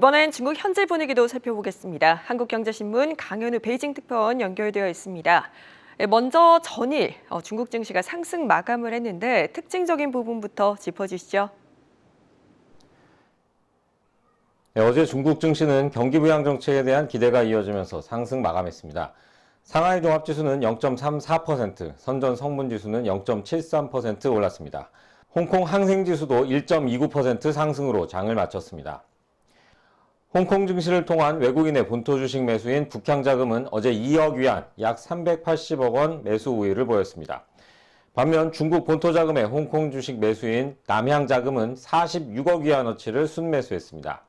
이번엔 중국 현지 분위기도 살펴보겠습니다. 한국경제신문 강현우 베이징 특파원 연결되어 있습니다. 먼저 전일 중국 증시가 상승 마감을 했는데 특징적인 부분부터 짚어주시죠. 어제 중국 증시는 경기 부양 정책에 대한 기대가 이어지면서 상승 마감했습니다. 상하이 종합지수는 0.34%, 선전 성문지수는 0.73% 올랐습니다. 홍콩 항생지수도 1.29% 상승으로 장을 마쳤습니다. 홍콩 증시를 통한 외국인의 본토 주식 매수인 북향자금은 어제 2억 위안, 약 380억 원 매수 우위를 보였습니다. 반면 중국 본토 자금의 홍콩 주식 매수인 남향자금은 46억 위안어치를 순매수했습니다.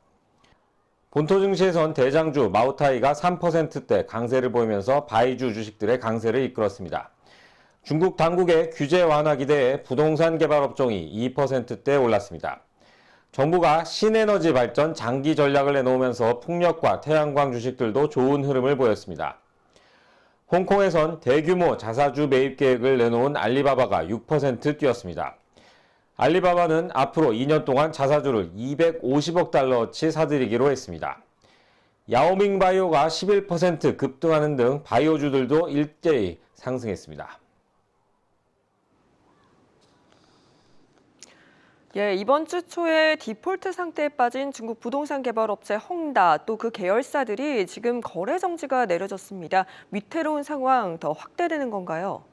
본토 증시에선 대장주 마오타이가 3%대 강세를 보이면서 바이주 주식들의 강세를 이끌었습니다. 중국 당국의 규제 완화 기대에 부동산 개발 업종이 2%대 올랐습니다. 정부가 신에너지 발전 장기 전략을 내놓으면서 풍력과 태양광 주식들도 좋은 흐름을 보였습니다. 홍콩에선 대규모 자사주 매입 계획을 내놓은 알리바바가 6% 뛰었습니다. 알리바바는 앞으로 2년 동안 자사주를 250억 달러어치 사들이기로 했습니다. 야오밍 바이오가 11% 급등하는 등 바이오주들도 일제히 상승했습니다. 이번 주 초에 디폴트 상태에 빠진 중국 부동산 개발 업체 헝다 또 그 계열사들이 지금 거래 정지가 내려졌습니다. 위태로운 상황 더 확대되는 건가요?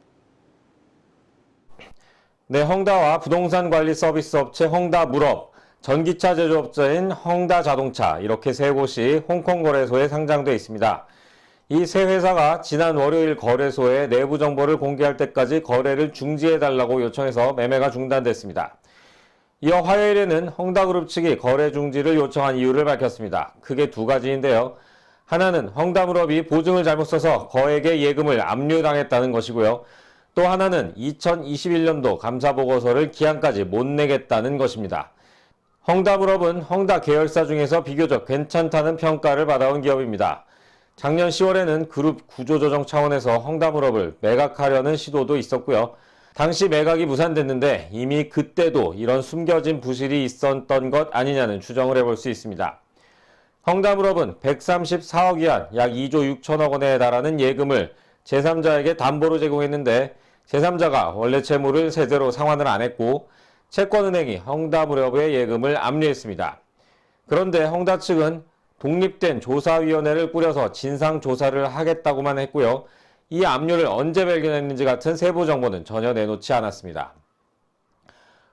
네, 헝다와 부동산 관리 서비스 업체 헝다물업, 전기차 제조업자인 헝다자동차 이렇게 세 곳이 홍콩 거래소에 상장돼 있습니다. 이 세 회사가 지난 월요일 거래소에 내부 정보를 공개할 때까지 거래를 중지해달라고 요청해서 매매가 중단됐습니다. 이어 화요일에는 헝다그룹 측이 거래 중지를 요청한 이유를 밝혔습니다. 크게 두 가지인데요. 하나는 헝다물업이 보증을 잘못 써서 거액의 예금을 압류당했다는 것이고요. 또 하나는 2021년도 감사보고서를 기한까지 못 내겠다는 것입니다. 헝다물업은 헝다 계열사 중에서 비교적 괜찮다는 평가를 받아온 기업입니다. 작년 10월에는 그룹 구조조정 차원에서 헝다물업을 매각하려는 시도도 있었고요. 당시 매각이 무산됐는데 이미 그때도 이런 숨겨진 부실이 있었던 것 아니냐는 추정을 해볼 수 있습니다. 헝다물업은 134억 위안, 약 2조 6천억 원에 달하는 예금을 제3자에게 담보로 제공했는데 제3자가 원래 채무를 제대로 상환을 안 했고 채권은행이 헝다물업의 예금을 압류했습니다. 그런데 헝다 측은 독립된 조사위원회를 꾸려서 진상조사를 하겠다고만 했고요. 이 압류를 언제 발견했는지 같은 세부 정보는 전혀 내놓지 않았습니다.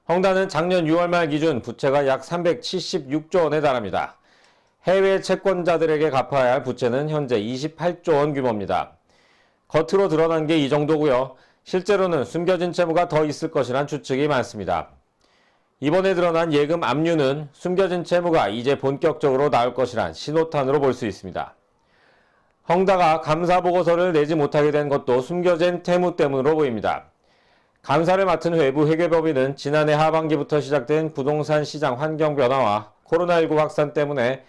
헝다는 작년 6월 말 기준 부채가 약 376조 원에 달합니다. 해외 채권자들에게 갚아야 할 부채는 현재 28조 원 규모입니다. 겉으로 드러난 게 이 정도고요. 실제로는 숨겨진 채무가 더 있을 것이란 추측이 많습니다. 이번에 드러난 예금 압류는 숨겨진 채무가 이제 본격적으로 나올 것이란 신호탄으로 볼 수 있습니다. 헝다가 감사보고서를 내지 못하게 된 것도 숨겨진 채무 때문으로 보입니다. 감사를 맡은 외부 회계법인은 지난해 하반기부터 시작된 부동산 시장 환경 변화와 코로나19 확산 때문에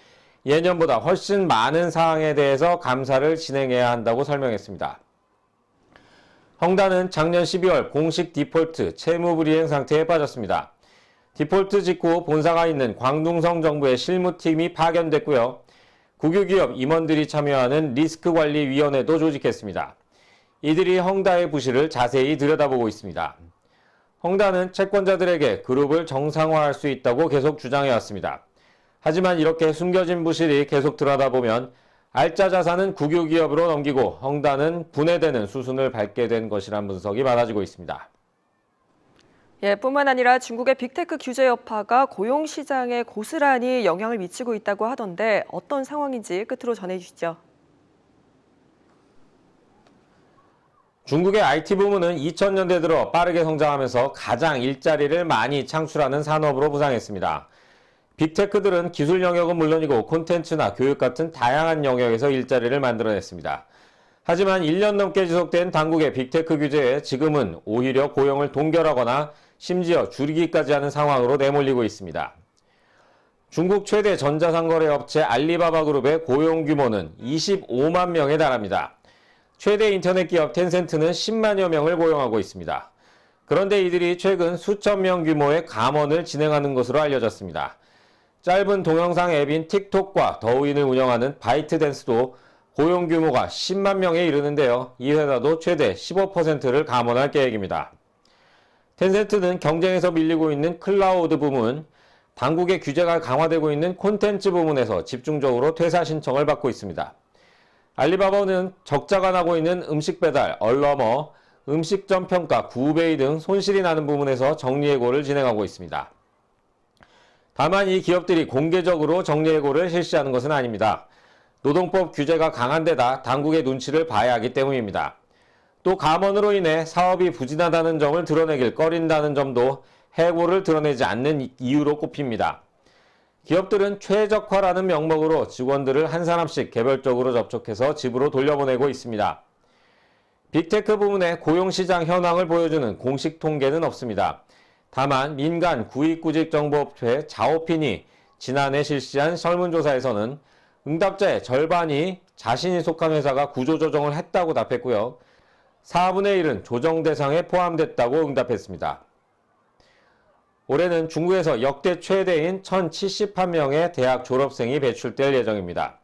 예년보다 훨씬 많은 사항에 대해서 감사를 진행해야 한다고 설명했습니다. 헝다는 작년 12월 공식 디폴트 채무불이행 상태에 빠졌습니다. 디폴트 직후 본사가 있는 광둥성 정부의 실무팀이 파견됐고요. 국유기업 임원들이 참여하는 리스크관리위원회도 조직했습니다. 이들이 헝다의 부실을 자세히 들여다보고 있습니다. 헝다는 채권자들에게 그룹을 정상화할 수 있다고 계속 주장해왔습니다. 하지만 이렇게 숨겨진 부실이 계속 드러나보면 알짜 자산은 국유기업으로 넘기고 헝다는 분해되는 수순을 밟게 된 것이란 분석이 많아지고 있습니다. 뿐만 아니라 중국의 빅테크 규제 여파가 고용 시장에 고스란히 영향을 미치고 있다고 하던데 어떤 상황인지 끝으로 전해주시죠. 중국의 IT 부문은 2000년대 들어 빠르게 성장하면서 가장 일자리를 많이 창출하는 산업으로 부상했습니다. 빅테크들은 기술 영역은 물론이고 콘텐츠나 교육 같은 다양한 영역에서 일자리를 만들어냈습니다. 하지만 1년 넘게 지속된 당국의 빅테크 규제에 지금은 오히려 고용을 동결하거나 심지어 줄이기까지 하는 상황으로 내몰리고 있습니다. 중국 최대 전자상거래 업체 알리바바 그룹의 고용 규모는 25만 명에 달합니다. 최대 인터넷 기업 텐센트는 10만여 명을 고용하고 있습니다. 그런데 이들이 최근 수천 명 규모의 감원을 진행하는 것으로 알려졌습니다. 짧은 동영상 앱인 틱톡과 더우인을 운영하는 바이트댄스도 고용 규모가 10만 명에 이르는데요. 이 회사도 최대 15%를 감원할 계획입니다. 텐센트는 경쟁에서 밀리고 있는 클라우드 부문, 당국의 규제가 강화되고 있는 콘텐츠 부문에서 집중적으로 퇴사 신청을 받고 있습니다. 알리바바는 적자가 나고 있는 음식 배달, 얼러머, 음식점 평가, 구베이 등 손실이 나는 부문에서 정리해고를 진행하고 있습니다. 다만 이 기업들이 공개적으로 정리해고를 실시하는 것은 아닙니다. 노동법 규제가 강한 데다 당국의 눈치를 봐야 하기 때문입니다. 또 감원으로 인해 사업이 부진하다는 점을 드러내길 꺼린다는 점도 해고를 드러내지 않는 이유로 꼽힙니다. 기업들은 최적화라는 명목으로 직원들을 한 사람씩 개별적으로 접촉해서 집으로 돌려보내고 있습니다. 빅테크 부문의 고용시장 현황을 보여주는 공식 통계는 없습니다. 다만 민간 구직정보업체 자오핀이 지난해 실시한 설문조사에서는 응답자의 절반이 자신이 속한 회사가 구조조정을 했다고 답했고요. 4분의 1은 조정 대상에 포함됐다고 응답했습니다. 올해는 중국에서 역대 최대인 1,071명의 대학 졸업생이 배출될 예정입니다.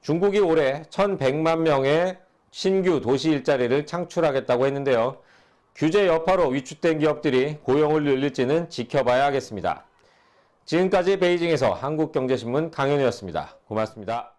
중국이 올해 1,100만 명의 신규 도시 일자리를 창출하겠다고 했는데요. 규제 여파로 위축된 기업들이 고용을 늘릴지는 지켜봐야 하겠습니다. 지금까지 베이징에서 한국경제신문 강현우였습니다. 고맙습니다.